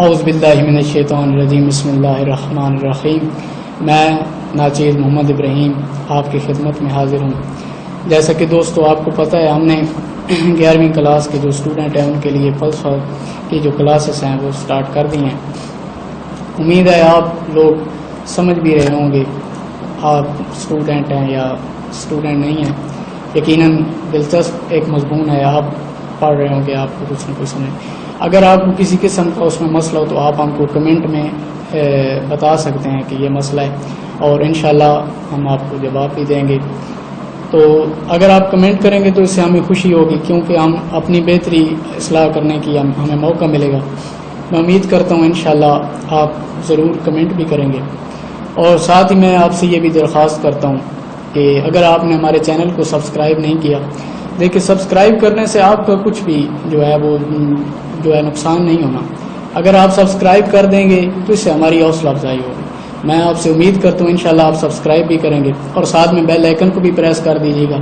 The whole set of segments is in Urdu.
اعوذ باللہ من الشیطان الرجیم بسم اللہ الرحمن الرحیم. میں ناچیز محمد ابراہیم آپ کی خدمت میں حاضر ہوں. جیسا کہ دوستو آپ کو پتہ ہے ہم نے 11ویں کلاس کے جو اسٹوڈنٹ ہیں ان کے لیے فلسفہ کی جو کلاسز ہیں وہ سٹارٹ کر دی ہیں. امید ہے آپ لوگ سمجھ بھی رہے ہوں گے. آپ اسٹوڈنٹ ہیں یا اسٹوڈنٹ نہیں ہیں, یقیناً دلچسپ ایک مضمون ہے. آپ پڑھ رہے ہوں گے, آپ کو کچھ نہ کچھ سمجھ. اگر آپ کو کسی قسم کا اس میں مسئلہ ہو تو آپ ہم کو کمنٹ میں بتا سکتے ہیں کہ یہ مسئلہ ہے, اور انشاءاللہ ہم آپ کو جواب بھی دیں گے. تو اگر آپ کمنٹ کریں گے تو اس سے ہمیں خوشی ہوگی, کیونکہ ہم اپنی بہتری اصلاح کرنے کی ہمیں موقع ملے گا. میں امید کرتا ہوں انشاءاللہ آپ ضرور کمنٹ بھی کریں گے. اور ساتھ ہی میں آپ سے یہ بھی درخواست کرتا ہوں کہ اگر آپ نے ہمارے چینل کو سبسکرائب نہیں کیا, دیکھیں سبسکرائب کرنے سے آپ کا کچھ بھی جو ہے نقصان نہیں ہونا. اگر آپ سبسکرائب کر دیں گے تو اس سے ہماری حوصلہ افزائی ہوگی. میں آپ سے امید کرتا ہوں انشاءاللہ آپ سبسکرائب بھی کریں گے, اور ساتھ میں بیل آئیکن کو بھی پریس کر دیجیے گا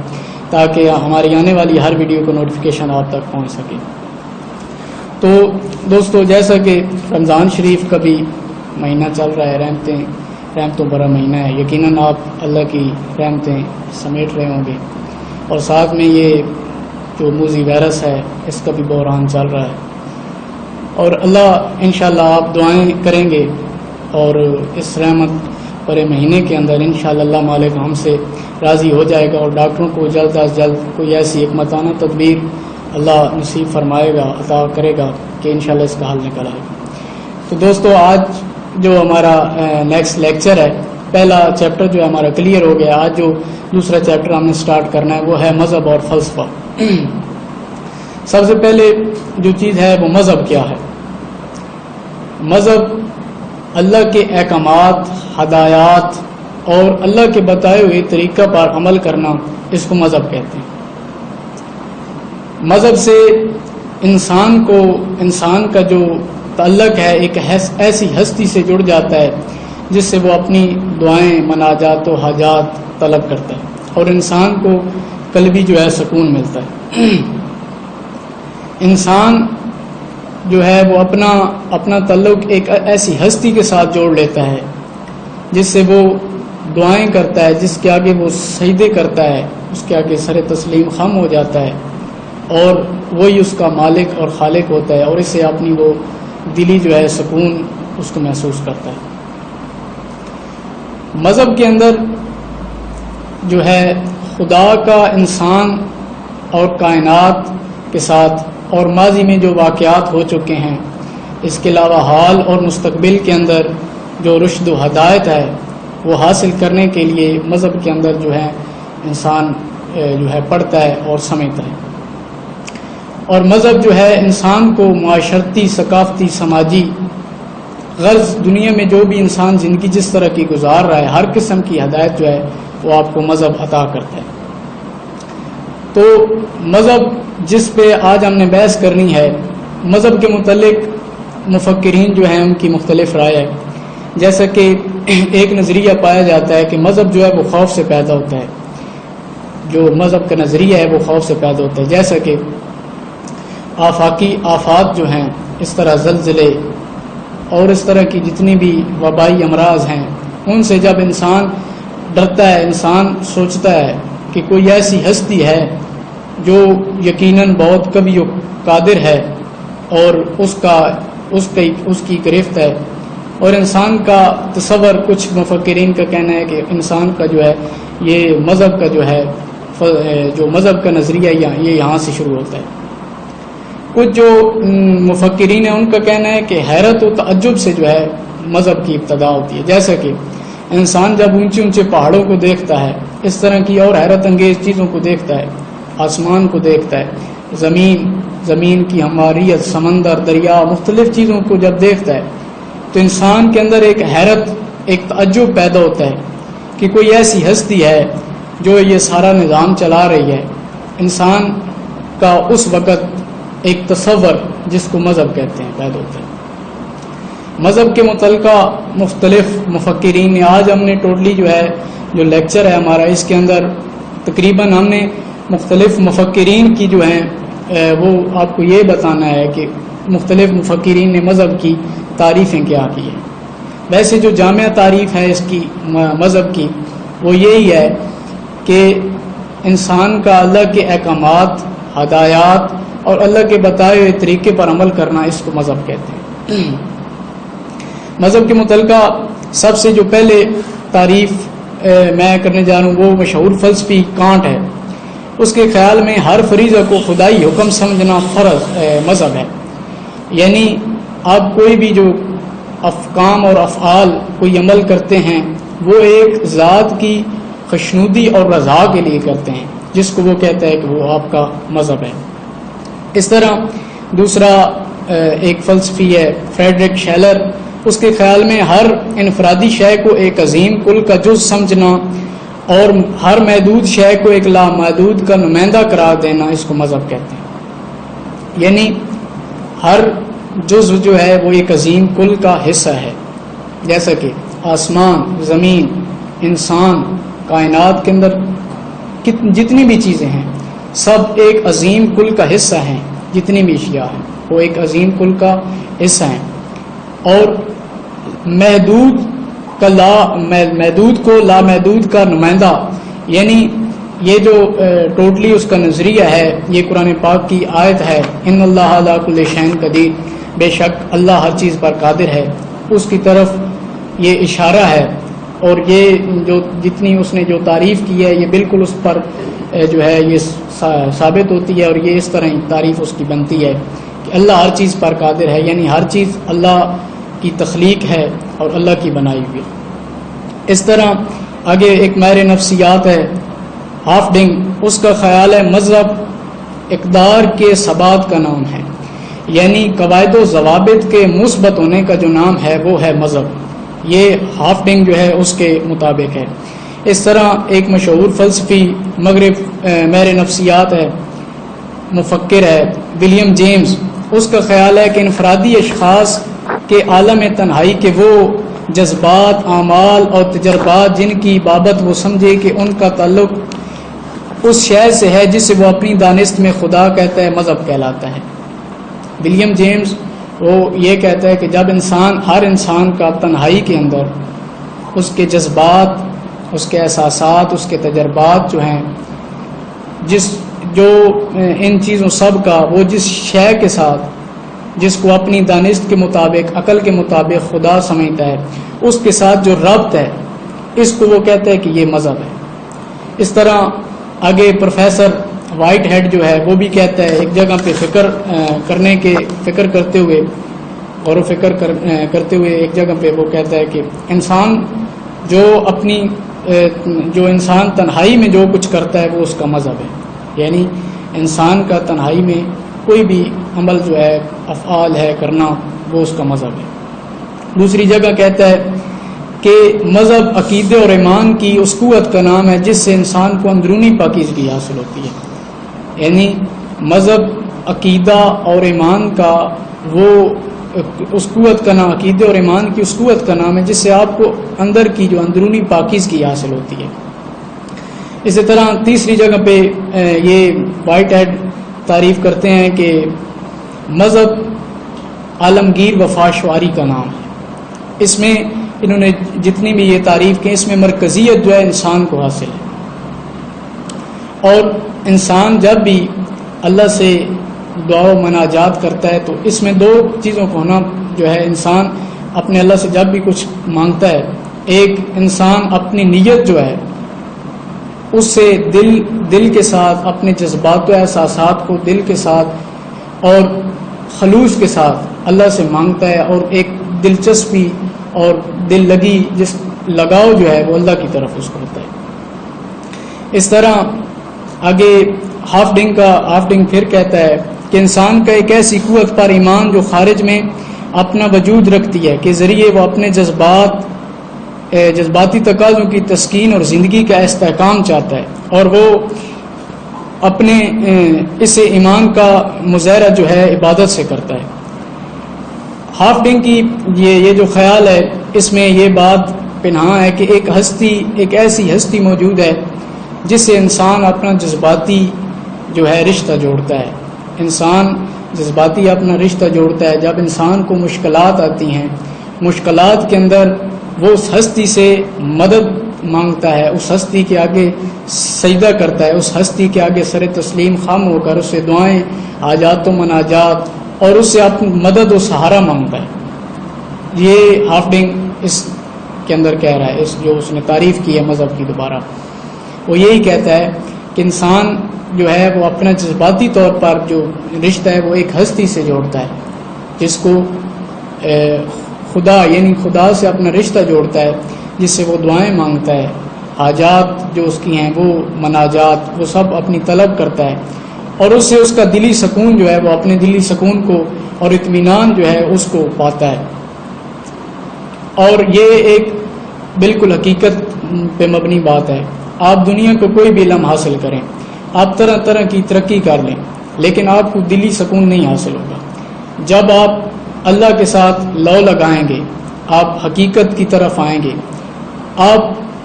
تاکہ ہماری آنے والی ہر ویڈیو کو نوٹیفیکیشن آپ تک پہنچ سکے. تو دوستو, جیسا کہ رمضان شریف کا بھی مہینہ چل رہا ہے, رحمتوں بھرا مہینہ ہے. یقیناً آپ اللہ کی رحمتیں سمیٹ رہے ہوں گے, اور ساتھ میں یہ جو موذی وائرس ہے اس کا بھی بحران چل رہا ہے. اور اللہ انشاءاللہ آپ دعائیں کریں گے اور اس رحمت بھرے مہینے کے اندر انشاءاللہ اللہ مالک ہم سے راضی ہو جائے گا, اور ڈاکٹروں کو جلد از جلد کوئی ایسی حکمتانہ تدبیر اللہ نصیب فرمائے گا, عطا کرے گا کہ انشاءاللہ اس کا حل نکل آئے گا. تو دوستو, آج جو ہمارا نیکسٹ لیکچر ہے, پہلا چیپٹر جو ہے ہمارا کلیئر ہو گیا. آج جو دوسرا چیپٹر ہم نے سٹارٹ کرنا ہے وہ ہے مذہب اور فلسفہ. سب سے پہلے جو چیز ہے وہ مذہب کیا ہے. مذہب اللہ کے احکامات, ہدایات اور اللہ کے بتائے ہوئے طریقہ پر عمل کرنا, اس کو مذہب کہتے ہیں. مذہب سے انسان کا جو تعلق ہے ایک ایسی ہستی سے جڑ جاتا ہے جس سے وہ اپنی دعائیں, مناجات و حاجات طلب کرتا ہے, اور انسان کو قلبی جو ہے سکون ملتا ہے. انسان جو ہے وہ اپنا تعلق ایک ایسی ہستی کے ساتھ جوڑ لیتا ہے جس سے وہ دعائیں کرتا ہے, جس کے آگے وہ سجدے کرتا ہے, اس کے آگے سر تسلیم خم ہو جاتا ہے, اور وہی اس کا مالک اور خالق ہوتا ہے, اور اس سے اپنی وہ دلی جو ہے سکون اس کو محسوس کرتا ہے. مذہب کے اندر جو ہے خدا کا انسان اور کائنات کے ساتھ اور ماضی میں جو واقعات ہو چکے ہیں, اس کے علاوہ حال اور مستقبل کے اندر جو رشد و ہدایت ہے وہ حاصل کرنے کے لیے مذہب کے اندر جو ہے انسان جو ہے پڑھتا ہے اور سمجھتا ہے. اور مذہب جو ہے انسان کو معاشرتی, ثقافتی, سماجی غرض دنیا میں جو بھی انسان زندگی جس طرح کی گزار رہا ہے, ہر قسم کی ہدایت جو ہے وہ آپ کو مذہب عطا کرتا ہے. تو مذہب جس پہ آج ہم نے بحث کرنی ہے, مذہب کے متعلق مفکرین جو ہیں ان کی مختلف رائے ہے. جیسا کہ ایک نظریہ پایا جاتا ہے کہ مذہب جو ہے وہ خوف سے پیدا ہوتا ہے. جو مذہب کا نظریہ ہے وہ خوف سے پیدا ہوتا ہے. جیسا کہ آفاقی آفات جو ہیں, اس طرح زلزلے اور اس طرح کی جتنی بھی وبائی امراض ہیں, ان سے جب انسان ڈرتا ہے, انسان سوچتا ہے کہ کوئی ایسی ہستی ہے جو یقیناً بہت قوی و قادر ہے اور اس کی گرفت ہے. اور انسان کا تصور, کچھ مفکرین کا کہنا ہے کہ انسان کا جو ہے یہ مذہب کا جو مذہب کا نظریہ یہ یہاں سے شروع ہوتا ہے. کچھ جو مفکرین ہیں ان کا کہنا ہے کہ حیرت و تعجب سے جو ہے مذہب کی ابتدا ہوتی ہے. جیسا کہ انسان جب اونچے اونچے پہاڑوں کو دیکھتا ہے, اس طرح کی اور حیرت انگیز چیزوں کو دیکھتا ہے, آسمان کو دیکھتا ہے, زمین کی ہماریت, سمندر, دریا, مختلف چیزوں کو جب دیکھتا ہے تو انسان کے اندر ایک حیرت, ایک تعجب پیدا ہوتا ہے کہ کوئی ایسی ہستی ہے جو یہ سارا نظام چلا رہی ہے. انسان کا اس وقت ایک تصور جس کو مذہب کہتے ہیں پیدا ہوتا ہے. مذہب کے متعلقہ مختلف مفکرین نے, آج ہم نے ٹوٹلی جو لیکچر ہے ہمارا, اس کے اندر تقریباً ہم نے مختلف مفکرین کی جو ہیں وہ آپ کو یہ بتانا ہے کہ مختلف مفکرین نے مذہب کی تعریفیں کیا کی ہیں۔ ویسے جو جامع تعریف ہے اس کی مذہب کی وہ یہی ہے کہ انسان کا اللہ کے احکامات، ہدایات اور اللہ کے بتائے ہوئے طریقے پر عمل کرنا، اس کو مذہب کہتے ہیں۔ مذہب کے متعلقہ سب سے جو پہلے تعریف میں کرنے جا رہا ہوں وہ مشہور فلسفی کانٹ ہے۔ اس کے خیال میں ہر فریضہ کو خدائی حکم سمجھنا فرض مذہب ہے، یعنی آپ کوئی بھی جو افکام اور افعال کوئی عمل کرتے ہیں وہ ایک ذات کی خوشنودی اور رضا کے لیے کرتے ہیں، جس کو وہ کہتا ہے کہ وہ آپ کا مذہب ہے۔ اس طرح دوسرا ایک فلسفی ہے فریڈرک شیلر، اس کے خیال میں ہر انفرادی شے کو ایک عظیم کل کا جز سمجھنا اور ہر محدود شے کو ایک لامحدود کا نمائندہ قرار دینا، اس کو مذہب کہتے ہیں۔ یعنی ہر جزو جو ہے وہ ایک عظیم کل کا حصہ ہے، جیسا کہ آسمان، زمین، انسان، کائنات کے اندر جتنی بھی چیزیں ہیں سب ایک عظیم کل کا حصہ ہیں، جتنی بھی اشیاء ہیں وہ ایک عظیم کل کا حصہ ہیں، اور محدود کو لامحدود کا نمائندہ، یعنی یہ جو ٹوٹلی اس کا نظریہ ہے، یہ قرآن پاک کی آیت ہے ان اللہ علی کل شیء قدیر، بے شک اللہ ہر چیز پر قادر ہے، اس کی طرف یہ اشارہ ہے، اور یہ جو جتنی اس نے جو تعریف کی ہے یہ بالکل اس پر جو ہے یہ ثابت ہوتی ہے، اور یہ اس طرح ہی تعریف اس کی بنتی ہے کہ اللہ ہر چیز پر قادر ہے، یعنی ہر چیز اللہ کی تخلیق ہے اور اللہ کی بنائی ہوئی۔ اس طرح آگے ایک ماہر نفسیات ہے ہافڈنگ، اس کا خیال ہے مذہب اقدار کے ثبات کا نام ہے، یعنی قواعد و ضوابط کے مثبت ہونے کا جو نام ہے وہ ہے مذہب، یہ ہافڈنگ جو ہے اس کے مطابق ہے۔ اس طرح ایک مشہور فلسفی مغرب ماہر نفسیات ہے، مفکر ہے ولیم جیمز، اس کا خیال ہے کہ انفرادی اشخاص کے عالم تنہائی کے وہ جذبات، اعمال اور تجربات جن کی بابت وہ سمجھے کہ ان کا تعلق اس شے سے ہے جسے وہ اپنی دانست میں خدا کہتا ہے، مذہب کہلاتا ہے۔ ولیم جیمز وہ یہ کہتا ہے کہ جب ہر انسان کا تنہائی کے اندر اس کے جذبات، اس کے احساسات، اس کے تجربات جو ہیں، جو ان چیزوں سب کا وہ جس شے کے ساتھ، جس کو اپنی دانست کے مطابق، عقل کے مطابق خدا سمجھتا ہے، اس کے ساتھ جو ربط ہے، اس کو وہ کہتا ہے کہ یہ مذہب ہے۔ اس طرح آگے پروفیسر وائٹ ہیڈ جو ہے وہ بھی کہتا ہے، ایک جگہ پہ فکر کرتے ہوئے، غور و فکر کرتے ہوئے ایک جگہ پہ وہ کہتا ہے کہ جو انسان تنہائی میں جو کچھ کرتا ہے وہ اس کا مذہب ہے، یعنی انسان کا تنہائی میں کوئی بھی عمل جو ہے، افعال ہے کرنا، وہ اس کا مذہب ہے۔ دوسری جگہ کہتا ہے کہ مذہب عقیدے اور ایمان کی اس قوت کا نام ہے جس سے انسان کو اندرونی پاکیزگی حاصل ہوتی ہے، یعنی مذہب عقیدہ اور ایمان کا وہ اس قوت کا نام، عقیدے اور ایمان کی اس قوت کا نام ہے جس سے آپ کو اندر کی جو اندرونی پاکیزگی حاصل ہوتی ہے۔ اسی طرح تیسری جگہ پہ یہ وائٹ ہیڈ تعریف کرتے ہیں کہ مذہب عالمگیر وفاشواری کا نام ہے، اس میں انہوں نے جتنی بھی یہ تعریف کی، اس میں مرکزیت جو ہے انسان کو حاصل ہے، اور انسان جب بھی اللہ سے دعا و مناجات کرتا ہے تو اس میں دو چیزوں کو ہونا جو ہے، انسان اپنے اللہ سے جب بھی کچھ مانگتا ہے، ایک انسان اپنی نیت جو ہے اس سے دل کے ساتھ، اپنے جذبات و احساسات کو دل کے ساتھ اور خلوص کے ساتھ اللہ سے مانگتا ہے، اور ایک دلچسپی اور دل لگی جس لگاؤ جو ہے وہ اللہ کی طرف اس کو ہوتا ہے۔ اس طرح آگے ہافڈنگ پھر کہتا ہے کہ انسان کا ایک ایسی قوت پر ایمان جو خارج میں اپنا وجود رکھتی ہے کے ذریعے وہ اپنے جذباتی تقاضوں کی تسکین اور زندگی کا استحکام چاہتا ہے، اور وہ اپنے اس ایمان کا مظاہرہ جو ہے عبادت سے کرتا ہے۔ ہافڈنگ کی یہ جو خیال ہے، اس میں یہ بات پنہاں ہے کہ ایک ایسی ہستی موجود ہے جس سے انسان اپنا جذباتی جو ہے رشتہ جوڑتا ہے۔ انسان جذباتی اپنا رشتہ جوڑتا ہے. جب انسان کو مشکلات آتی ہیں، مشکلات کے اندر وہ اس ہستی سے مدد مانگتا ہے، اس ہستی کے آگے سجدہ کرتا ہے، اس ہستی کے آگے سر تسلیم خم ہو کر اس سے دعائیں، حاجات و مناجات اور اس سے اپنی مدد و سہارا مانگتا ہے. یہ ہافڈنگ اس کے اندر کہہ رہا ہے، اس جو اس نے تعریف کی ہے مذہب کی دوبارہ، وہ یہی کہتا ہے کہ انسان جو ہے وہ اپنا جذباتی طور پر جو رشتہ ہے وہ ایک ہستی سے جوڑتا ہے، جس کو خدا یعنی خدا سے اپنا رشتہ جوڑتا ہے، جس سے وہ دعائیں مانگتا ہے، حاجات جو اس کی ہیں وہ مناجات وہ سب اپنی طلب کرتا ہے، اور اس سے اس کا دلی سکون جو ہے وہ اپنے دلی سکون کو اور اطمینان جو ہے اس کو پاتا ہے. اور یہ ایک بالکل حقیقت پہ مبنی بات ہے. آپ دنیا کو کوئی بھی علم حاصل کریں، آپ طرح طرح کی ترقی کر لیں، لیکن آپ کو دلی سکون نہیں حاصل ہوگا. جب آپ اللہ کے ساتھ لو لگائیں گے، آپ حقیقت کی طرف آئیں گے،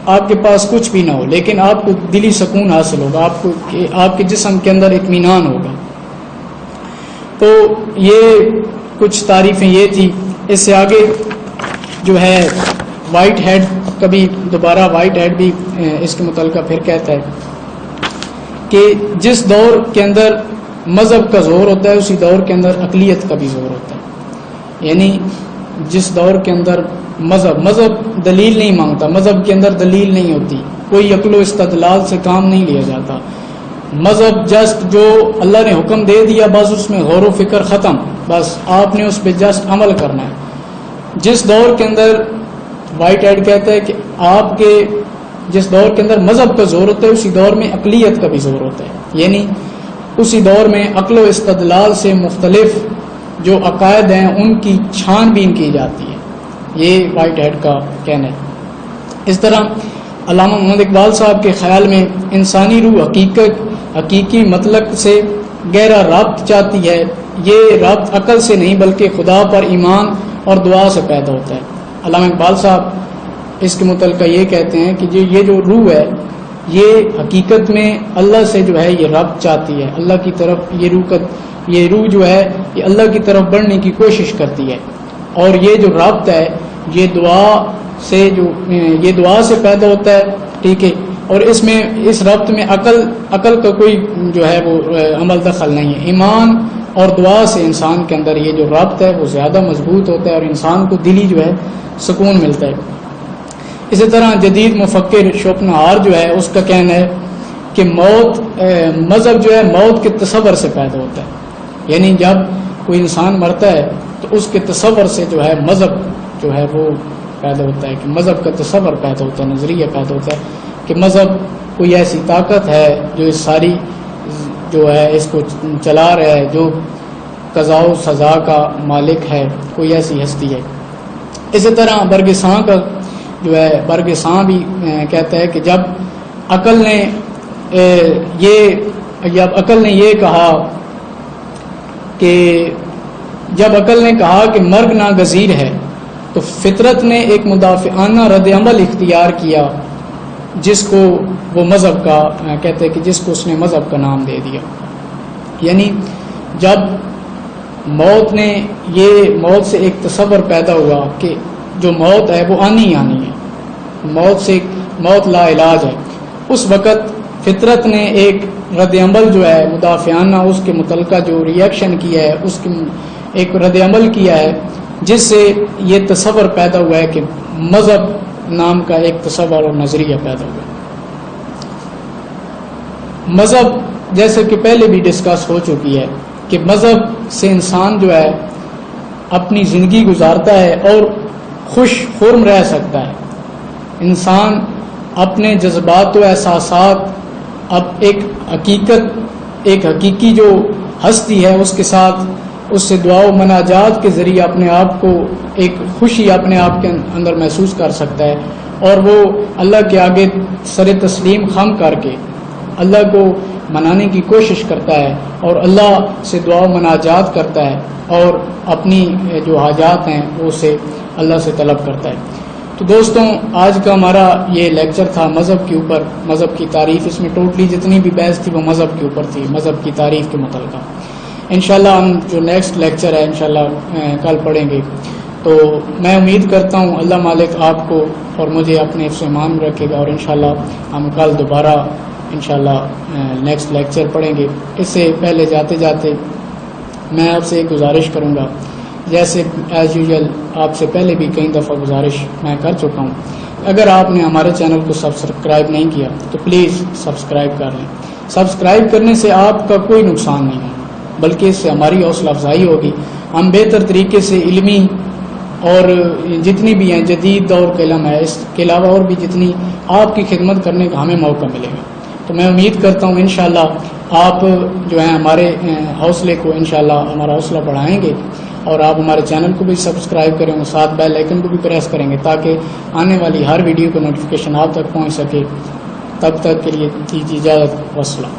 آپ کے پاس کچھ بھی نہ ہو لیکن آپ کو دلی سکون حاصل ہوگا، آپ کے جسم کے اندر اطمینان ہوگا. تو یہ کچھ تعریفیں یہ تھی. اس سے آگے جو ہے وائٹ ہیڈ کبھی دوبارہ وائٹ ہیڈ بھی اس کے متعلقہ پھر کہتا ہے کہ جس دور کے اندر مذہب کا زور ہوتا ہے اسی دور کے اندر اقلیت کا بھی زور ہوتا ہے. یعنی جس دور کے اندر مذہب دلیل نہیں مانگتا، مذہب کے اندر دلیل نہیں ہوتی، کوئی عقل و استدلال سے کام نہیں لیا جاتا. مذہب جسٹ جو اللہ نے حکم دے دیا بس اس میں غور و فکر ختم، بس آپ نے اس پہ جسٹ عمل کرنا ہے. جس دور کے اندر وائٹ ہیڈ کہتا ہے کہ آپ کے جس دور کے اندر مذہب کا زور ہوتا ہے اسی دور میں اقلیت کا بھی زور ہوتا ہے. یعنی اسی دور میں عقل و استدلال سے مختلف جو عقائد ہیں ان کی چھان بین کی جاتی ہے. یہ وائٹ ہیڈ کا کہنا ہے. اس طرح علامہ محمد اقبال صاحب کے خیال میں انسانی روح حقیقی مطلق سے گہرا رابط چاہتی ہے. یہ رابط عقل سے نہیں بلکہ خدا پر ایمان اور دعا سے پیدا ہوتا ہے. علامہ اقبال صاحب اس کے متعلقہ یہ کہتے ہیں کہ یہ جو روح ہے یہ حقیقت میں اللہ سے جو ہے یہ رابط چاہتی ہے، اللہ کی طرف یہ روح جو ہے یہ اللہ کی طرف بڑھنے کی کوشش کرتی ہے. اور یہ جو رابط ہے یہ دعا سے پیدا ہوتا ہے. ٹھیک ہے. اور اس رابط میں عقل کا کوئی جو ہے وہ عمل دخل نہیں ہے. ایمان اور دعا سے انسان کے اندر یہ جو رابط ہے وہ زیادہ مضبوط ہوتا ہے اور انسان کو دلی جو ہے سکون ملتا ہے. اسی طرح جدید مفکر شوپنہار جو ہے اس کا کہنا ہے کہ مذہب جو ہے موت کے تصور سے پیدا ہوتا ہے. یعنی جب کوئی انسان مرتا ہے تو اس کے تصور سے جو ہے مذہب جو ہے وہ پیدا ہوتا ہے، کہ مذہب کا تصور پیدا ہوتا ہے، نظریہ پیدا ہوتا ہے کہ مذہب کوئی ایسی طاقت ہے جو اس ساری جو ہے اس کو چلا رہا ہے، جو قضاء و سزا کا مالک ہے، کوئی ایسی ہستی ہے. اسی طرح برگساں کا جو ہے برگساں بھی کہتا ہے کہ جب عقل نے یہ کہا کہ مرگ ناگزیر ہے تو فطرت نے ایک مدافعانہ رد عمل اختیار کیا جس کو وہ مذہب کا کہتے ہیں کہ جس کو اس نے مذہب کا نام دے دیا. یعنی جب موت سے ایک تصور پیدا ہوا کہ جو موت ہے وہ آنی ہے، موت لا علاج ہے، اس وقت فطرت نے ایک رد عمل جو ہے مدافعانہ اس کے متعلقہ جو ریئیکشن کیا ہے، اس کے ایک رد عمل کیا ہے جس سے یہ تصور پیدا ہوا ہے کہ مذہب نام کا ایک تصور اور نظریہ پیدا ہوا. مذہب جیسے کہ پہلے بھی ڈسکس ہو چکی ہے کہ مذہب سے انسان جو ہے اپنی زندگی گزارتا ہے اور خوش خرم رہ سکتا ہے. انسان اپنے جذبات و احساسات اب ایک حقیقی جو ہستی ہے اس کے ساتھ اس سے دعا و مناجات کے ذریعے اپنے آپ کو ایک خوشی اپنے آپ کے اندر محسوس کر سکتا ہے، اور وہ اللہ کے آگے سر تسلیم خم کر کے اللہ کو منانے کی کوشش کرتا ہے اور اللہ سے دعا و مناجات کرتا ہے اور اپنی جو حاجات ہیں وہ اسے اللہ سے طلب کرتا ہے. تو دوستوں آج کا ہمارا یہ لیکچر تھا مذہب کے اوپر، مذہب کی تعریف. اس میں ٹوٹلی جتنی بھی بحث تھی وہ مذہب کے اوپر تھی، مذہب کی تعریف کے متعلقہ. انشاءاللہ ہم جو نیکسٹ لیکچر ہے انشاءاللہ کل پڑھیں گے. تو میں امید کرتا ہوں اللہ مالک آپ کو اور مجھے اپنے حفظ و ایمان میں رکھے گا، اور انشاءاللہ ہم کل دوبارہ انشاءاللہ نیکسٹ لیکچر پڑھیں گے. اس سے پہلے جاتے جاتے میں آپ سے ایک گزارش کروں گا، جیسے ایز یوزول آپ سے پہلے بھی کئی دفعہ گزارش میں کر چکا ہوں. اگر آپ نے ہمارے چینل کو سبسکرائب نہیں کیا تو پلیز سبسکرائب کر لیں. سبسکرائب کرنے سے آپ کا کوئی نقصان نہیں ہے، بلکہ اس سے ہماری حوصلہ افزائی ہوگی. ہم بہتر طریقے سے علمی اور جتنی بھی ہیں جدید دور کے علم ہے، اس کے علاوہ اور بھی جتنی آپ کی خدمت کرنے کا ہمیں موقع ملے گا. تو میں امید کرتا ہوں انشاءاللہ آپ جو ہیں ہمارے حوصلے کو انشاءاللہ ہمارا حوصلہ بڑھائیں گے، اور آپ ہمارے چینل کو بھی سبسکرائب کریں گے، ساتھ بیل آئیکن کو بھی پریس کریں گے تاکہ آنے والی ہر ویڈیو کا نوٹیفیکیشن آپ تک پہنچ سکے. تب تک کے لیے دیجیے اجازت، والسلام.